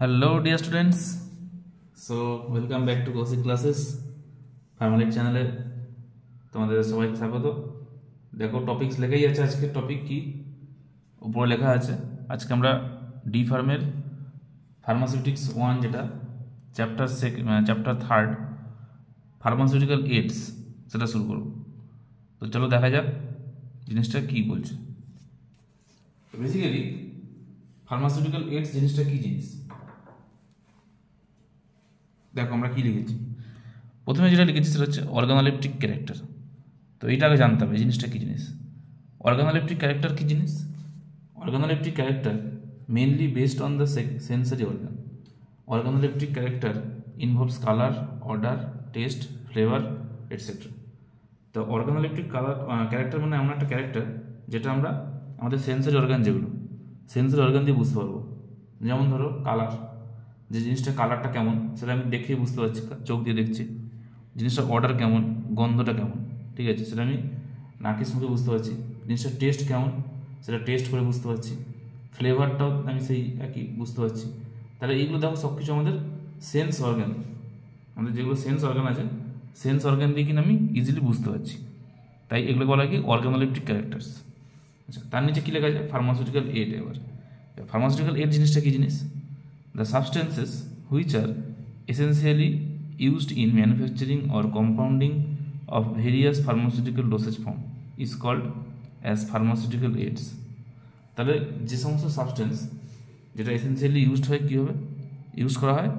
Hello dear students, so welcome back to Koushik classes ফার্মালিট চ্যানেলে তোমাদের সবাইকে স্বাগত। দেখো টপিকস লেখাই আছে, আজকে টপিক কি উপরে লেখা আছে। আজকে আমরা ডি ফার্মের ফার্মাসিউটিক্স 1 যেটা চ্যাপ্টার থার্ড ফার্মাসিউটিক্যাল এইডস সেটা শুরু করব। তো চলো দেখা যাক জিনিসটা কি বলছে। বেসিক্যালি ফার্মাসিউটিক্যাল এইডস জিনিসটা কি জিনিস দেখো আমরা কি লিখেছি। প্রথমে যেটা লিখেছি সেটা হচ্ছে অর্গানোলেপটিক ক্যারেক্টার। তো এইটা আগে জানতে হবে জিনিসটা কী জিনিস। অর্গানোলেপটিক ক্যারেক্টার কী জিনিস? Organoleptic character mainly based on the sensory organ. Organoleptic character involves colour, odour, taste, flavour etcetera. তো অর্গানোলেপটিক ক্যারেক্টার মানে এমন একটা ক্যারেক্টার যেটা আমরা আমাদের সেন্সরি অর্গান সেন্সরি অর্গান দিয়ে বুঝতে পারবো। যেমন ধরো কালার, যে জিনিসটা কালারটা কেমন সেটা আমি দেখেই বুঝতে পারছি, চোখ দিয়ে দেখছি। জিনিসটার অর্ডার কেমন, গন্ধটা কেমন, ঠিক আছে, সেটা আমি নাকের মুখে বুঝতে পারছি। জিনিসটার টেস্ট কেমন সেটা টেস্ট করে বুঝতে পারছি। ফ্লেভারটাও আমি সেই একই বুঝতে পারছি। তাহলে এইগুলো দেখো সব কিছু আমাদের সেন্স অর্গান, আমাদের যেগুলো সেন্স অর্গান আছে সেন্স অর্গান দিয়ে কিনা আমি ইজিলি বুঝতে পারছি। তাই এগুলো বলা হয় কি অর্গানোলেপটিক ক্যারেক্টার্স। আচ্ছা, তার নিচে কী লেখা আছে? Pharmaceutical aid. এবার ফার্মাসিউটিক্যাল এইড জিনিসটা কী জিনিস? The substances which are essentially used in manufacturing or compounding of various pharmaceutical dosage form is called as pharmaceutical aids. তাহলে যে সমস্ত সাবস্টেন্স যেটা এসেন্সিয়ালি ইউজড হয় কী হবে, ইউজ করা হয়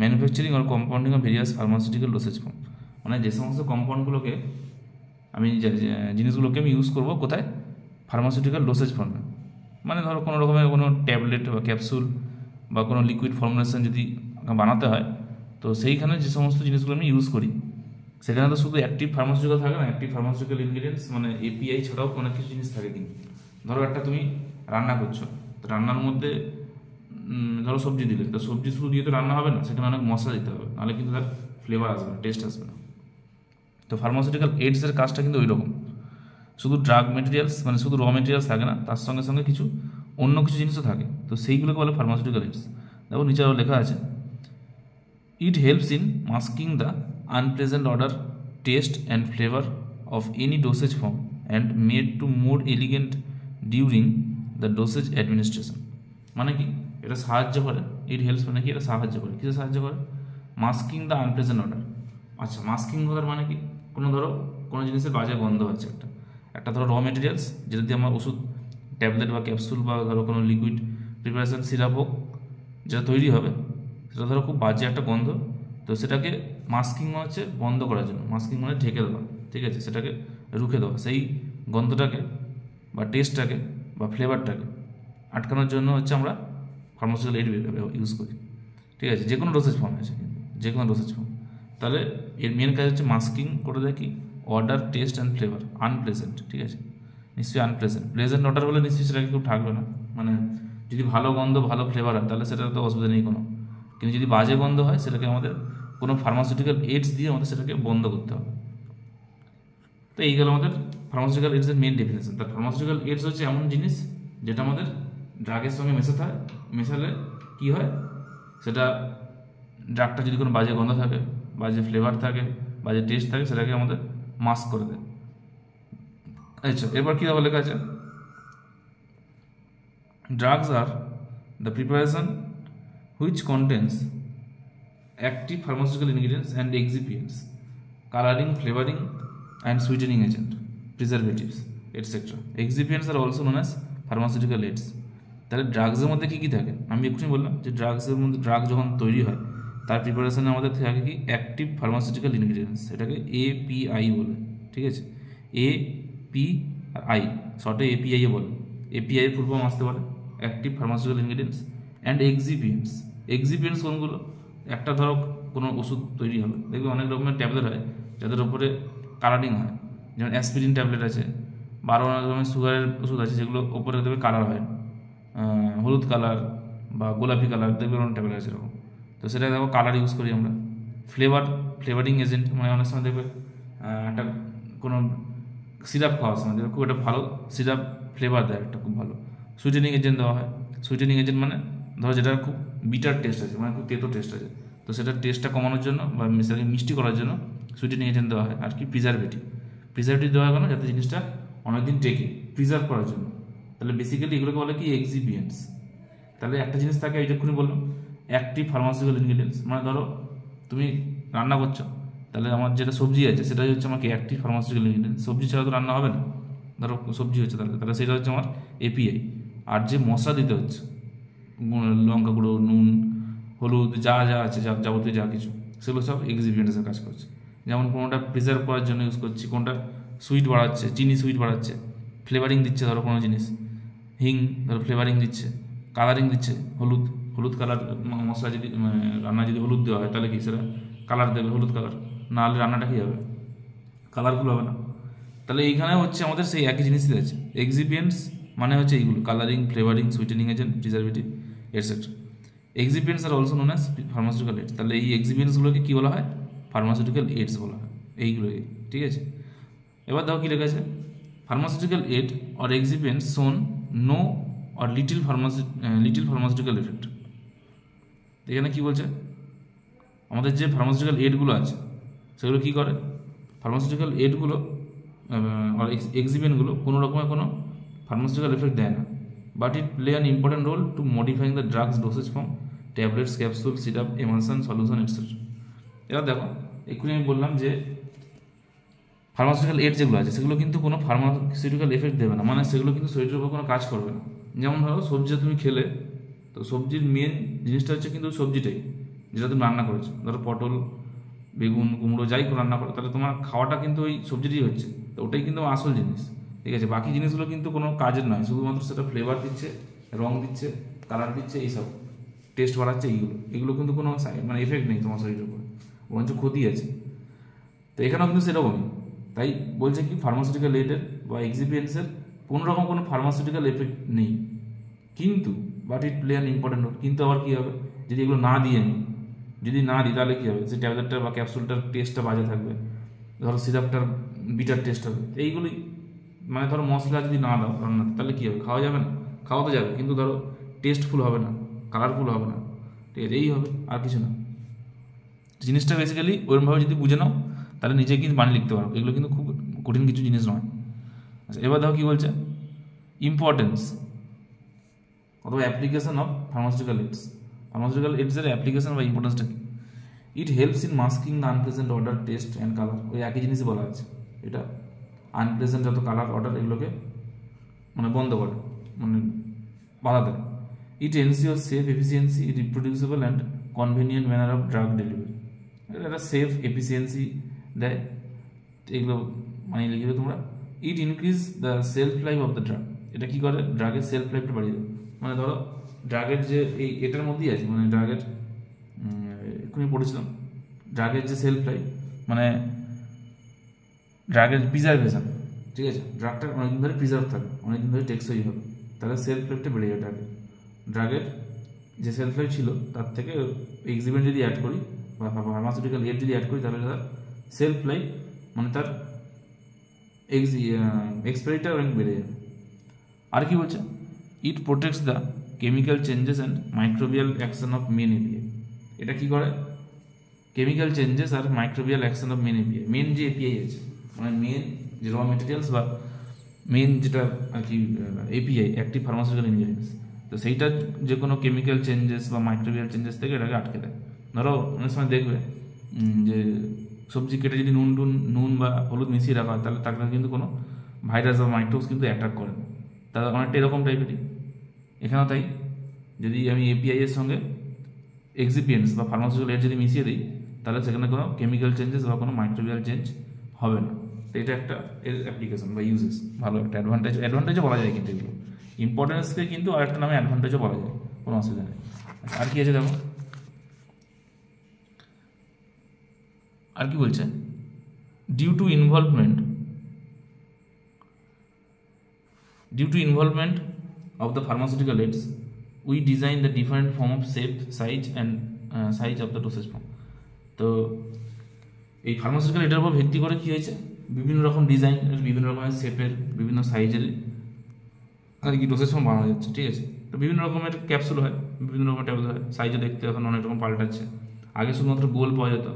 ম্যানুফ্যাকচারিং আর compounding of various pharmaceutical dosage form, মানে যে সমস্ত কম্পাউন্ডগুলোকে আমি জিনিসগুলোকে আমি ইউজ করবো কোথায়? ফার্মাসিউটিক্যাল ডোসেজ ফর্মে। মানে ধরো কোনো রকমের কোনো ট্যাবলেট বা ক্যাপসুল বা কোনো লিকুইড ফর্মুলেশন যদি বানাতে হয়, তো সেইখানে যে সমস্ত জিনিসগুলো আমি ইউজ করি সেখানে তো শুধু অ্যাক্টিভ ফার্মাসিউটিক্যাল থাকে না, অ্যাক্টিভ ফার্মাসিউটিক্যাল ইনগ্রিডিয়েন্টস মানে এপিআই ছাড়াও অনেক কিছু জিনিস থাকে। কিন্তু ধরো একটা তুমি রান্না করছো, তো রান্নার মধ্যে ধরো সবজি দিলে, তো সবজি শুধু দিয়ে তো রান্না হবে না, সেখানে অনেক মশলা দিতে হবে, নাহলে কিন্তু তার ফ্লেভার আসবে না, টেস্ট আসবে না। তো ফার্মাসিউটিক্যাল এইডসের কাজটা কিন্তু ওই রকম। শুধু ড্রাগ মেটেরিয়ালস মানে শুধু র মেটেরিয়ালস থাকে না, তার সঙ্গে সঙ্গে কিছু অন্য কিছু জিনিসও থাকে। তো সেইগুলোকে বলে ফার্মাসিউটিক্যাল এইডস। দেখো নিচে আরও লেখা আছে, it helps in masking the unpleasant order, test and flavour of any dosage form and made to more elegant during the dosage administration. মানে কি এটা সাহায্য করে? ইট হেল্পস মানে কি এটা সাহায্য করে, কিসে সাহায্য করে? Masking the unpleasant order. আচ্ছা, মাস্কিং অর্ডার মানে কি? কোনো জিনিসের বাজে গন্ধ হচ্ছে একটা ধরো র মেটেরিয়ালস যেটা দিয়ে আমার ওষুধ, ট্যাবলেট বা ক্যাপসুল বা ধরো কোনো লিকুইড প্রিপারেশন সিরাপ হোক যেটা তৈরি হবে, সেটা ধরো খুব বাজে একটা গন্ধ, তো সেটাকে মাস্কিং মানে হচ্ছে বন্ধ করার জন্য, মাস্কিং মানে ঢেকে দেওয়া, ঠিক আছে, সেটাকে রুখে দেওয়া, সেই গন্ধটাকে বা টেস্টটাকে বা ফ্লেভারটাকে আটকানোর জন্য হচ্ছে আমরা ফার্মাসিউটিক্যাল এইড ইউজ করি, ঠিক আছে, যে কোনো ডোসেজ ফর্ম আছে, যে কোনো ডোসেজ ফর্ম। তাহলে এর মেন কাজ হচ্ছে মাস্কিং করে দেয় কি order, test and flavour unpleasant, ঠিক আছে, নিশ্চয়ই আনপ্লেজেন্ট। প্লেজেন্ট অর্ডার হলে নিশ্চয়ই সেটাকে খুব থাকবে না, মানে যদি ভালো গন্ধ ভালো ফ্লেভার হয় তাহলে সেটা তো অসুবিধা নেই কোনো, কিন্তু যদি বাজে গন্ধ হয় সেটাকে আমাদের কোনো ফার্মাসিউটিক্যাল এইডস দিয়ে আমাদের সেটাকে বন্ধ করতে হবে। তো এই গেল আমাদের ফার্মাসিউটিক্যাল এইডসের মেন ডেফিনেশন। তার ফার্মাসিউটিক্যাল এইডস হচ্ছে এমন জিনিস যেটা আমাদের ড্রাগের সঙ্গে মেশালে কী হয়, সেটা ড্রাগটা যদি কোনো বাজে গন্ধ থাকে, বাজে ফ্লেভার থাকে, বাজে টেস্ট থাকে, সেটাকে আমাদের মাস্ক করে দেয়। আচ্ছা, এরপর কী হবে লেখা আছে, drugs are the preparation which contains active pharmaceutical ingredients and excipients, colouring, flavouring and sweetening agent, preservatives etcetera. Excipients are also known as pharmaceutical aids. তাহলে ড্রাগসের মধ্যে কী কী থাকে? আমি এক্ষুনি বললাম যে ড্রাগসের মধ্যে ড্রাগ যখন তৈরি হয় তার প্রিপারেশনে আমাদের থাকে কি অ্যাক্টিভ ফার্মাসিউটিক্যাল ইনগ্রিডিয়েন্টস, এটাকে এপিআই বলে, ঠিক আছে, এপিআই শর্টে এপিআই বলে। এপিআই এর ফুল ফর্ম আসতে পারে অ্যাক্টিভ ফার্মাসিউটিক্যাল ইনগ্রিডিয়েন্টস অ্যান্ড এক্সিপিয়েন্টস। এক্সিপিয়েন্টস কোনগুলো? একটা ধরো কোনো ওষুধ তৈরি হবে, দেখবে অনেক রকমের ট্যাবলেট হয় যাদের ওপরে কালারিং হয়, যেমন অ্যাসপিরিন ট্যাবলেট আছে, বা আরও অনেক রকমের সুগারের ওষুধ আছে যেগুলো ওপরে দেখবে কালার হয়, হলুদ কালার বা গোলাপি কালার, দেখবে অনেক ট্যাবলেট আছে এরকম। তো সেটা দেখো কালার ইউজ করি আমরা। ফ্লেভারিং এজেন্ট মানে অনেক সময় দেখবে একটা কোনো সিরাপ খাওয়ার সময় দেখবে খুব একটা ভালো সিরাপ ফ্লেভার দেয় একটা খুব ভালো। সুইটেনিং এজেন্ট দেওয়া হয়। সুইটেনিং এজেন্ট মানে ধরো যেটা খুব বিটার টেস্ট আছে, মানে খুব তেতো টেস্ট আছে, তো সেটার টেস্টটা কমানোর জন্য বা সেটাকে মিষ্টি করার জন্য সুইটেনিং এজেন্ট দেওয়া হয়। আর কি প্রিজারভেটিভ দেওয়া হয় কেন, যাতে জিনিসটা অনেকদিন টেকে, প্রিজার্ভ করার জন্য। তাহলে বেসিক্যালি এগুলোকে বলে কি এক্সিপিয়েন্টস। তাহলে একটা জিনিস থাকে, এই যখনই বললাম অ্যাক্টিভ ফার্মাসিউটিক্যাল ইনগ্রিডিয়েন্টস, মানে ধরো তুমি রান্না করছো, তাহলে আমার যেটা সবজি আছে সেটাই হচ্ছে আমাকে অ্যাক্টিভ ফার্মাসিউটিক্যাল ইনগ্রিডিয়েন্টস, সবজি ছাড়া তো রান্না হবে না। ধরো সবজি হচ্ছে তাহলে সেটা হচ্ছে আমার এপিআই। আর যে মশলা দিতে হচ্ছে, লঙ্কা গুঁড়ো, নুন, হলুদ, যা যা আছে, যাবতীয় যা কিছু, সেগুলো সব এক্সিপিয়েন্টসের কাজ করছে। যেমন কোনোটা প্রিজার্ভ করার জন্য ইউজ করছি, কোনোটা সুইট বাড়াচ্ছে, চিনি সুইট বাড়াচ্ছে, ফ্লেভারিং দিচ্ছে, ধরো কোনো জিনিস হিং ধরো ফ্লেভারিং দিচ্ছে, কালারিং দিচ্ছে, হলুদ কালার, মশলা যদি রান্না যদি হলুদ দেওয়া হয় তাহলে কি সেটা কালার দেবে, হলুদ কালার, না হলে রান্নাটা কী হবে, কালারফুল হবে না। তাহলে এইখানে হচ্ছে আমাদের সেই একই জিনিসই আছে, এক্সিপিয়েন্টস মানে হচ্ছে এইগুলো, colouring, flavouring, sweetening agent, preservative etcetera. Excipients are also known as pharmaceutical aids. তাহলে এই এক্সিপিয়েন্টসগুলোকে কী বলা হয়, ফার্মাসিউটিক্যাল এডস বলা হয় এইগুলোকে, ঠিক আছে। এবার দেখো কী লেখা pharmaceutical add or excipients shown no or little pharmaceutical effect. এখানে কী বলছে, আমাদের যে ফার্মাসিউটিক্যাল এডগুলো আছে সেগুলো কী করে, ফার্মাসিউটিক্যাল এডগুলো আর এক্সিপিয়েন্টগুলো কোনো রকমের কোনো ফার্মাসিউটিক্যাল এফেক্ট দেয় না, but it play an important role to modifying the drugs dosage form, tablets, capsule, syrup, emulsion, solution etcetera. এবার দেখো এক্ষুনি আমি বললাম যে ফার্মাসিউটিক্যাল এড যেগুলো আছে সেগুলো কিন্তু কোনো ফার্মাসিউটিক্যাল এফেক্ট দেবে না, মানে সেগুলো কিন্তু শরীরের উপর কোনো কাজ করবে না। যেমন ধরো সবজি তুমি খেলে, তো সবজির মেন জিনিসটা হচ্ছে কিন্তু সবজিটাই, যেটা তুমি রান্না করেছো, ধরো পটল, বেগুন, কুমড়ো, যাই রান্না করো, তাহলে তোমার খাওয়াটা কিন্তু ওই সবজিটাই হচ্ছে, তো ওটাই কিন্তু আসল জিনিস, ঠিক আছে। বাকি জিনিসগুলো কিন্তু কোনো কাজের নয়, শুধুমাত্র সেটা ফ্লেভার দিচ্ছে, রং দিচ্ছে, কালার দিচ্ছে, এইসব টেস্ট বাড়াচ্ছে, এগুলো কিন্তু কোনো মানে এফেক্ট নেই তোমার শরীরের উপর, বরঞ্চ ক্ষতি আছে। তো এখানেও কিন্তু সেরকমই, তাই বলছে কি ফার্মাসিউটিক্যাল এডের বা এক্সিপিয়েন্টসের কোনো রকম কোনো ফার্মাসিউটিক্যাল এফেক্ট নেই, কিন্তু but it play an important role. কিন্তু আবার কী হবে, যদি এগুলো না দিই আমি, যদি না দিই তাহলে কী হবে, সেই ট্যাবলেটটা বা ক্যাপসুলটার টেস্টটা বাজে থাকবে, ধরো সিরাপটার বিটার টেস্ট হবে, এইগুলোই। মানে ধরো মশলা যদি না দাও রান্নাতে তাহলে কী হবে, খাওয়া যাবে না, খাওয়া তো যাবে কিন্তু ধরো টেস্টফুল হবে না, কালারফুল হবে না, ঠিক আছে, এই হবে, আর কিছু না। জিনিসটা বেসিক্যালি ওরকমভাবে যদি বুঝে নাও তাহলে নিজে কিন্তু বানিয়ে লিখতে পারো, এগুলো কিন্তু খুব কঠিন কিছু জিনিস নয়। আচ্ছা, এবার দেখো কী বলছে, ইম্পর্টেন্স অথবা অ্যাপ্লিকেশন অফ ফার্মাসিউটিক্যাল এডসের অ্যাপ্লিকেশন বা ইম্পর্টেন্সটা কি। It helps in masking the unpleasant order, test and colour, ওই একই জিনিসই বলা আছে, এটা আনপ্লেজেন্ট যত কালার, অর্ডার, এগুলোকে মানে বন্ধ করে, মানে বাধা দেয়। It ensure safe, efficiency, reproducible and convenient manner of drug delivery. এটা সেফ, এফিসিয়েন্সি দেয়, এগুলো মানে লিখবে তোমরা। It increase the shelf life of the drug, এটা কী করে, ড্রাগের সেলফ লাইফটা বাড়িয়ে দেয়। মানে ধরো ড্রাগের যে এটার মধ্যেই আছে, মানে ড্রাগের এক্ষুনি পড়েছিলাম, ড্রাগের যে সেলফ লাইফ, মানে ড্রাগের প্রিজার্ভেশন, ঠিক আছে, ড্রাগটা অনেকদিন ধরে প্রিজার্ভ থাকবে, অনেকদিন ধরে টেকসই হবে, তাহলে সেলফ লাইফটা বেড়ে যাবে। ড্রাগের যে সেলফ লাইফ ছিল তার থেকে এক্সিপিয়েন্ট যদি অ্যাড করি বা ফার্মাসিউটিক্যাল এড যদি অ্যাড করি, তাহলে তার সেলফ লাইফ মানে তার এক্সপায়ারিটা অনেক বেড়ে যাবে। আর কি বলছে, it protects the chemical changes and microbial action of main API. এটা কি করে, কেমিক্যাল চেঞ্জেস আর microbial action of main API, main যে এপিআই আছে, মানে মেন যে র মেটেরিয়ালস বা মেন যেটা আর কি এপিআই, অ্যাক্টিভ ফার্মাসিউটিক্যাল ইনগ্রিডিয়েন্টস, তো সেইটার যে কোনো কেমিক্যাল চেঞ্জেস বা মাইক্রোবিয়াল চেঞ্জেস থেকে এটাকে আটকে দেয়। ধরো অনেক সময় দেখবে যে সবজি কেটে যদি নুন বা হলুদ মিশিয়ে রাখা হয়, তাহলে তাকে কিন্তু কোনো ভাইরাস বা মাইক্রোবস কিন্তু অ্যাটাক করে না, তাহলে অনেকটা এরকম টাইপেরই এখানেও তাই। যদি আমি এপিআই এর সঙ্গে এক্সিপিয়েন্টস বা ফার্মাসিউটিক্যাল এড যদি মিশিয়ে দিই, তাহলে সেখানে কোনো কেমিক্যাল চেঞ্জেস বা কোনো মাইক্রোবিয়াল চেঞ্জ হবে না। তো এটা একটা এর অ্যাপ্লিকেশন বা ইউজেস, ভালো একটা অ্যাডভান্টেজও বলা যায়, কিন্তু এগুলো ইম্পর্টেন্সকে কিন্তু আর একটা নামে অ্যাডভান্টেজও বলা যায়, কোনো অসুবিধা নেই। আর কি আছে দেখো, আর কি বলছে, due to involvement of the pharmaceutical aids, we design the different form of shape, size and size of the dosage form. তো এই ফার্মাসিউটিক্যাল এটার উপর ভিত্তি করে কী হয়েছে, বিভিন্ন রকম ডিজাইনের, বিভিন্ন রকমের শেপের, বিভিন্ন সাইজের আর কি ডোসেজ ফর্ম বানানো যাচ্ছে, ঠিক আছে। তো বিভিন্ন রকমের ক্যাপসুল হয়, বিভিন্ন রকম ট্যাবলেট হয়, সাইজও দেখতে এখন অনেক রকম পাল্টাচ্ছে। আগে শুধুমাত্র গোল পাওয়া যেত,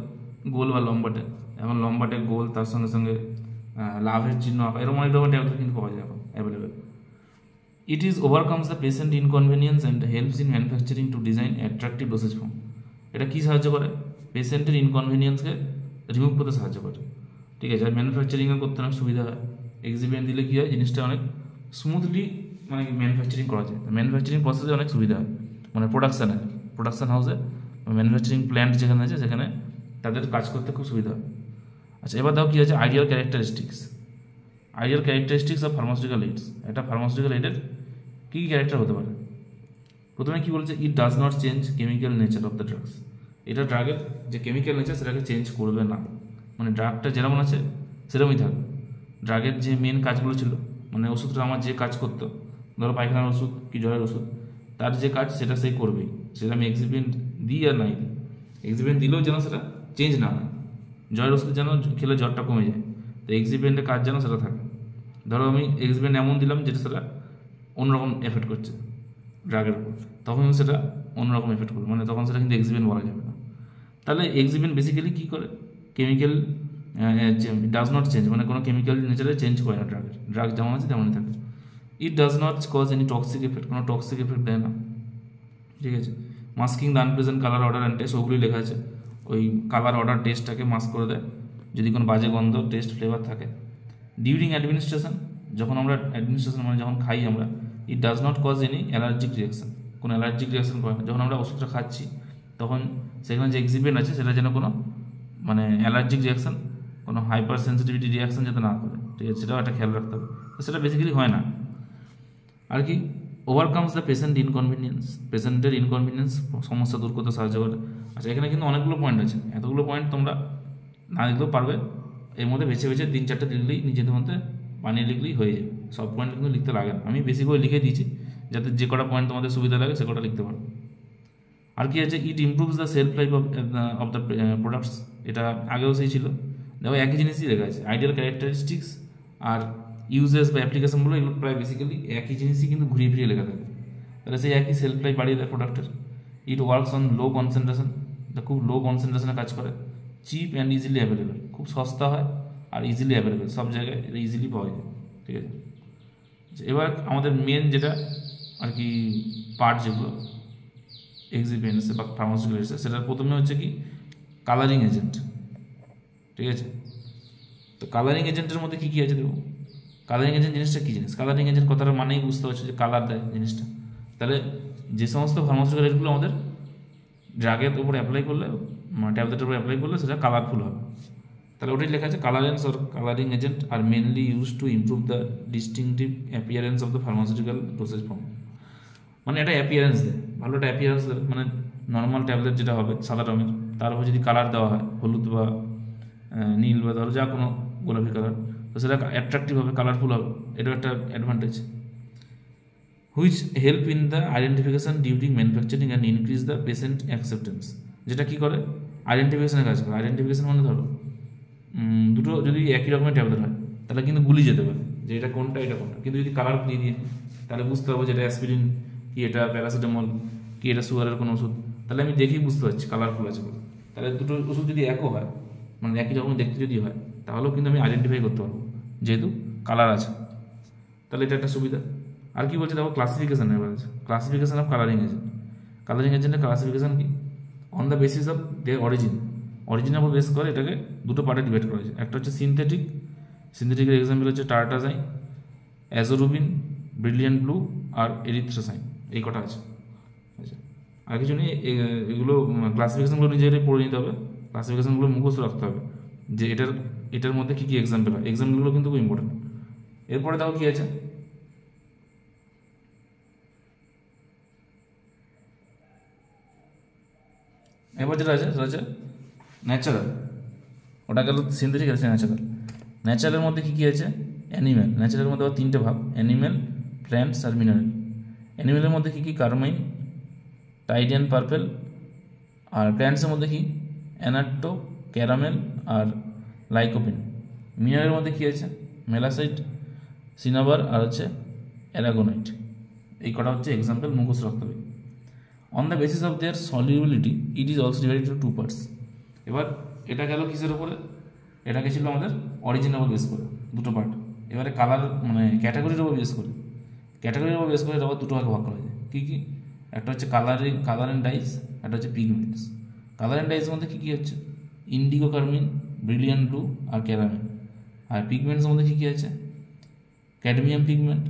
গোল বা লম্বাটে, এখন লম্বাটে গোল তার সঙ্গে সঙ্গে লাভের চিহ্ন আঁকা, এরকম অনেক রকম ট্যাবলেট কিন্তু পাওয়া যায় এখন available. It is overcomes the patient inconvenience and helps in manufacturing to design attractive dosage form. এটা কী সাহায্য করে? পেশেন্টের ইনকনভিনিয়েন্সকে রিমুভ করতে সাহায্য করে, ঠিক আছে। আর ম্যানুফ্যাকচারিংও করতে অনেক সুবিধা হয়। এক্সিপিয়েন্ট দিলে কী হয়, জিনিসটা অনেক স্মুথলি মানে ম্যানুফ্যাকচারিং করা যায়, ম্যানুফ্যাকচারিং প্রসেসে অনেক সুবিধা হয়, মানে প্রোডাকশান হাউসে ম্যানুফ্যাকচারিং প্ল্যান্ট যেখানে আছে সেখানে তাদের কাজ করতে খুব সুবিধা হয়। আচ্ছা, এবার দেখো কী আছে ideal characteristics of pharmaceutical AIDS. একটা ফার্মাসিউটিক্যাল এইডের কী কী ক্যারেক্টার হতে পারে? প্রথমে কী বলছে, ইট does not change chemical nature of the drugs. এটা ড্রাগের যে কেমিক্যাল নেচার সেটাকে চেঞ্জ করবে না, মানে ড্রাগটা যেরকম আছে সেরকমই থাকবে। ড্রাগের যে মেন কাজগুলো ছিল, মানে ওষুধটা আমার যে কাজ করতো, ধরো পায়খানার ওষুধ কি জ্বরের ওষুধ, তার যে কাজ সেটা সেই করবেই, সেটা আমি এক্সিপিয়েন্ট দিই আর নাই দিই। এক্সিপিয়েন্ট দিলেও যেন সেটা চেঞ্জ না হয়, জ্বরের ওষুধ যেন খেলে জ্বরটা কমে যায়, তো এক্সিপিয়েন্টের কাজ যেন সেটা থাকে। ধরো আমি এক্সিপিয়েন্ট এমন দিলাম যেটা সেটা অন্যরকম এফেক্ট করছে ড্রাগের উপর, তখন সেটা অন্যরকম এফেক্ট করবে, মানে তখন সেটা কিন্তু এক্সিপিয়েন্ট বলা যাবে না। তাহলে এক্সিপিয়েন্ট বেসিক্যালি কী করে, কেমিক্যাল ডাজ নট চেঞ্জ, মানে কোনো কেমিক্যাল নেচারে চেঞ্জ করে না ড্রাগ যেমন আছে তেমনই থাকে। It does not cause any toxic effect, কোনো টক্সিক এফেক্ট দেয় না, ঠিক আছে। Masking the unpleasant colour odour and taste, ওগুলি লেখা আছে, ওই কালার অর্ডার টেস্টটাকে মাস্ক করে দেয় যদি কোনো বাজে গন্ধ টেস্ট ফ্লেভার থাকে। ডিউরিং অ্যাডমিনিস্ট্রেশন, যখন আমরা অ্যাডমিনিস্ট্রেশন মানে যখন খাই আমরা, it does not cause any allergic reaction, কোনো অ্যালার্জিক রিয়াকশন করে না। যখন আমরা ওষুধটা খাচ্ছি তখন সেখানে যে এক্সিপিয়েন্ট আছে সেটা যেন কোনো মানে অ্যালার্জিক রিয়াকশন, কোনো হাইপার সেন্সিটিভিটি রিয়াকশন যাতে না করে, ঠিক আছে, সেটাও একটা খেয়াল রাখতে হবে। তো সেটা বেসিক্যালি হয় না। আর কি, ওভারকামস দ্য পেশেন্টের ইনকনভিনিয়েন্স সমস্যা দূর করতে সাহায্য করে। আচ্ছা, এখানে কিন্তু অনেকগুলো পয়েন্ট আছে, এতগুলো পয়েন্ট তোমরা না লিখলেও পারবে, এর মধ্যে বেছে বেছে 3-4টে লিখলেই নিজেদের মধ্যে বানিয়ে লিখলেই হয়ে যাবে, সব পয়েন্ট কিন্তু লিখতে লাগে না, আমি বেশি করে লিখে দিয়েছি যাতে যে কটা পয়েন্ট তোমাদের সুবিধা লাগে সে কটা লিখতে পারো। আর কি আছে, it improves the shelf life of the products, এটা আগেও সেই ছিল, দেখো একই জিনিসই লেখা আছে, আইডিয়াল ক্যারেক্টারিস্টিক্স আর ইউজেস বা অ্যাপ্লিকেশনগুলো এগুলো প্রায় বেসিক্যালি একই জিনিসই কিন্তু ঘুরিয়ে ফিরিয়ে লেখা থাকে, তাহলে সেই একই সেলফ লাইফ বাড়িয়ে দেয় প্রোডাক্টের। It works on low concentration, এটা খুব লো কনসেন্ট্রেশনে কাজ করে। চিপ অ্যান্ড ইজিলি অ্যাভেলেবেল, খুব সস্তা হয় আর ইজিলি অ্যাভেলেবেল, সব জায়গায় এটা ইজিলি পাওয়া যায়, ঠিক আছে। এবার আমাদের মেন যেটা আর কি পার্ট যেগুলো এক্সিপিয়েন্টস বা ফার্মাসিউটিক্যালসে, সেটার প্রথমে হচ্ছে কি কালারিং এজেন্ট, ঠিক আছে। তো কালারিং এজেন্টের মধ্যে কী কী আছে দেখো, কালারিং এজেন্ট জিনিসটা কী জিনিস, কালারিং এজেন্ট কথাটা মানেই বুঝতে পারছো যে কালার দেয় জিনিসটা। তাহলে যে সমস্ত ফার্মাসিউটিক্যাল এজেন্টগুলো আমাদের ড্রাগের উপর অ্যাপ্লাই করলে, ট্যাবলেটের উপর অ্যাপ্লাই করলে সেটা কালারফুল হবে, তাহলে ওটাই লেখা আছে colourants or colouring agent are mainly use to improve the distinctive appearance of the pharmaceutical dosage form. মানে এটা অ্যাপিয়ারেন্স দেয়, ভালো একটা অ্যাপিয়ারেন্স দেবে, মানে নর্মাল ট্যাবলেট যেটা হবে সাদা রঙের, তার উপর যদি কালার দেওয়া হয় হলুদ বা নীল বা ধরো যা কোনো গোলাপি কালার, তো সেটা অ্যাট্রাকটিভ হবে, কালারফুল হবে, এটাও একটা advantage. Which help in the identification during manufacturing and increase the patient acceptance, যেটা কী করে আইডেন্টিফিকেশনের কাজ করে। আইডেন্টিফিকেশন মানে ধরো দুটো যদি একই রকমের ট্যাবলেট হয় তাহলে কিন্তু গুলি যেতে পারে যে এটা কোনটা এটা কোনটা, কিন্তু যদি কালার দিয়ে দিই তাহলে বুঝতে পারবো যে এটা অ্যাসপিরিন কি, এটা প্যারাসিটামল কি, এটা সুগারের কোনো ওষুধ, তাহলে আমি দেখেই বুঝতে পারছি কালারফুল আছে বলে। তাহলে দুটো ওষুধ যদি একও হয়, মানে একই রকম দেখতে যদি হয়, তাহলেও কিন্তু আমি আইডেন্টিফাই করতে পারবো যেহেতু কালার আছে, তাহলে এটা একটা সুবিধা। আর কি বলছে দেখো ক্লাসিফিকেশন, এবার আছে classification of colouring agent. Colouring এজেন্টের ক্লাসিফিকেশন কি, on the basis of their অরিজিনের উপর বেস করে এটাকে দুটো পার্টে ডিভাইড করা হয়েছে। একটা হচ্ছে সিনথেটিকের এক্সাম্পল হচ্ছে টার্টাজাইন, অ্যাজোরুবিন, ব্রিলিয়ান্ট ব্লু আর এরিথ্রোসাইন, এই কটা আছে। আচ্ছা, আর কিছু নেই, এগুলো ক্লাসিফিকেশনগুলো নিজেরাই পড়ে নিতে হবে, ক্লাসিফিকেশনগুলো মুখস্থ রাখতে হবে যে এটার মধ্যে কী কী এক্সাম্পল হয়, এক্সাম্পলগুলো কিন্তু খুব ইম্পর্টেন্ট। এরপরে দেখো কী আছে, এবার যেটা আছে সেটা হচ্ছে ন্যাচারাল, ওটা গেল সিনথেটিক, আছে ন্যাচারালের মধ্যে কী কী আছে, অ্যানিম্যাল, ন্যাচারালের মধ্যে আবার 3টে ভাগ, অ্যানিম্যাল, প্ল্যান্টস আর মিনারেল। অ্যানিম্যালের মধ্যে কী কী, কার্মাইন, টাইডিয়ান পার্পেল, আর প্ল্যান্টসের মধ্যে কি অ্যানাট্টো, ক্যারামেল আর লাইকোপিন। মিনারেলের মধ্যে কী আছে, মেলাসাইট, সিনাবার আর হচ্ছে অ্যারাগোনাইট, এই কটা হচ্ছে এক্সাম্পল, মুখস্থ রাখতে হবে। On the basis of their solubility it is also divided to two parts. এবার এটা গেল কিসের উপরে, এটা গেছিলো আমাদের অরিজিনের উপর বেস করে দুটো পার্ট। এবারে কালার মানে ক্যাটাগরির উপর বেস করে, ক্যাটাগরির উপর বেস করে এটা আবার দুটো ভাগে ভাগ করা যায়। কী কী? একটা হচ্ছে কালার অ্যান্ড ডাইস, একটা হচ্ছে পিগমেন্টস। কালার অ্যান্ড ডাইসের মধ্যে কী কী হচ্ছে? ইন্ডিগো কার্মিন, ব্রিলিয়ান ব্লু আর ক্যারামিন। আর পিগমেন্টসের মধ্যে কী কী আছে? Cadmium pigment,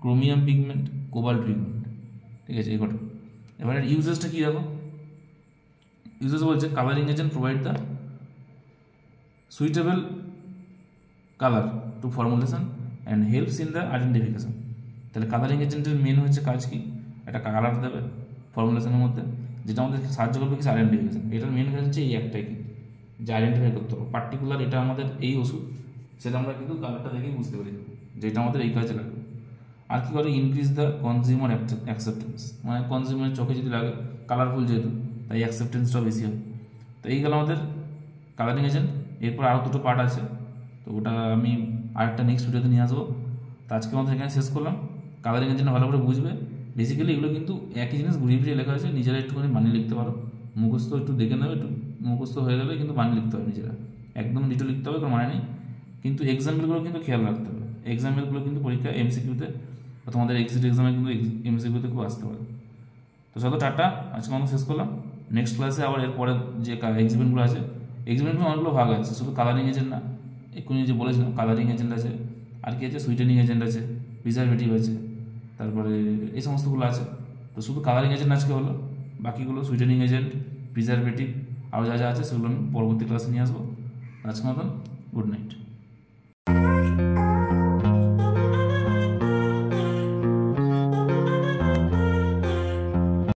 chromium pigment, cobalt pigment. ঠিক আছে, এই কটা। এবার ইউজেসটা কী দেখো, ইউজেস বলছে colouring agent provide the suitable colour to formulation and helps in the identification. তাহলে কালারিং এজেন্টের মেন হচ্ছে কাজ কি? একটা কালার দেবে ফর্মুলেশনের মধ্যে, যেটা আমাদের সাহায্য করবে কি আইডেন্টিফিকেশন। এটার মেন কাজ হচ্ছে এই একটাই, কি যে আইডেন্টিফাই করতে হবে পার্টিকুলার এটা আমাদের এই ওষুধ, সেটা আমরা কিন্তু কালারটা দেখেই বুঝতে পারি যে এটা আমাদের এই কাজে লাগবে। আর কি করে? ইনক্রিজ দ্য কনজিউমার অ্যাকসেপ্টেন্স, মানে কনজিউমারের চোখে যদি লাগে কালারফুল যেহেতু, তাই অ্যাকসেপ্টেন্সটাও বেশি হয়। তো এই গেল আমাদের কালারিং এজেন্ট। এরপর আরও দুটো পার্ট আছে, তো ওটা আমি আরেকটা নেক্সট ভিডিওতে নিয়ে আসবো। তো আজকে আমাদের এখানে শেষ করলাম। কালারিং এজেন্ট ভালো করে বুঝবে। বেসিক্যালি এগুলো কিন্তু একই জিনিস ঘুরিয়ে ফিরিয়ে লেখা আছে, নিজেরা একটুখানি বানিয়ে লিখতে পারো, মুখস্থ একটু দেখে নেবে, একটু মুখস্থ হয়ে গেলে কিন্তু বানিয়ে লিখতে হবে নিজেরা, একদম ডিটেল লিখতে হবে, কোনো মানে নেই। কিন্তু এক্সাম্পলগুলো কিন্তু খেয়াল রাখতে হবে, এক্সাম্পলগুলো কিন্তু পরীক্ষা এমসিকিউতে বা তোমাদের এক্সিট এক্সামে কিন্তু এমসিকিউতে খুব আসতে পারে। তো চলো টাটা, আজকে আমরা শেষ করলাম। নেক্সট ক্লাসে আবার এরপরে যে এক্সিবিশনগুলো আছে, এক্সিবিশনগুলো অনেকগুলো ভাগ আছে, শুধু কালারিং এজেন্ট না, এক্ষুনি যে বলেছিলাম কালারিং এজেন্ট আছে, আর কি আছে সুইটেনিং এজেন্ট আছে, প্রিজারভেটিভ আছে, তারপরে এই সমস্তগুলো আছে। তো শুধু কালারিং এজেন্ট আজকে হলো, বাকিগুলো সুইটেনিং এজেন্ট, প্রিজারভেটিভ আরও যা যা আছে সেগুলো আমি পরবর্তী ক্লাসে নিয়ে আসবো। আজকের মতন গুড নাইট।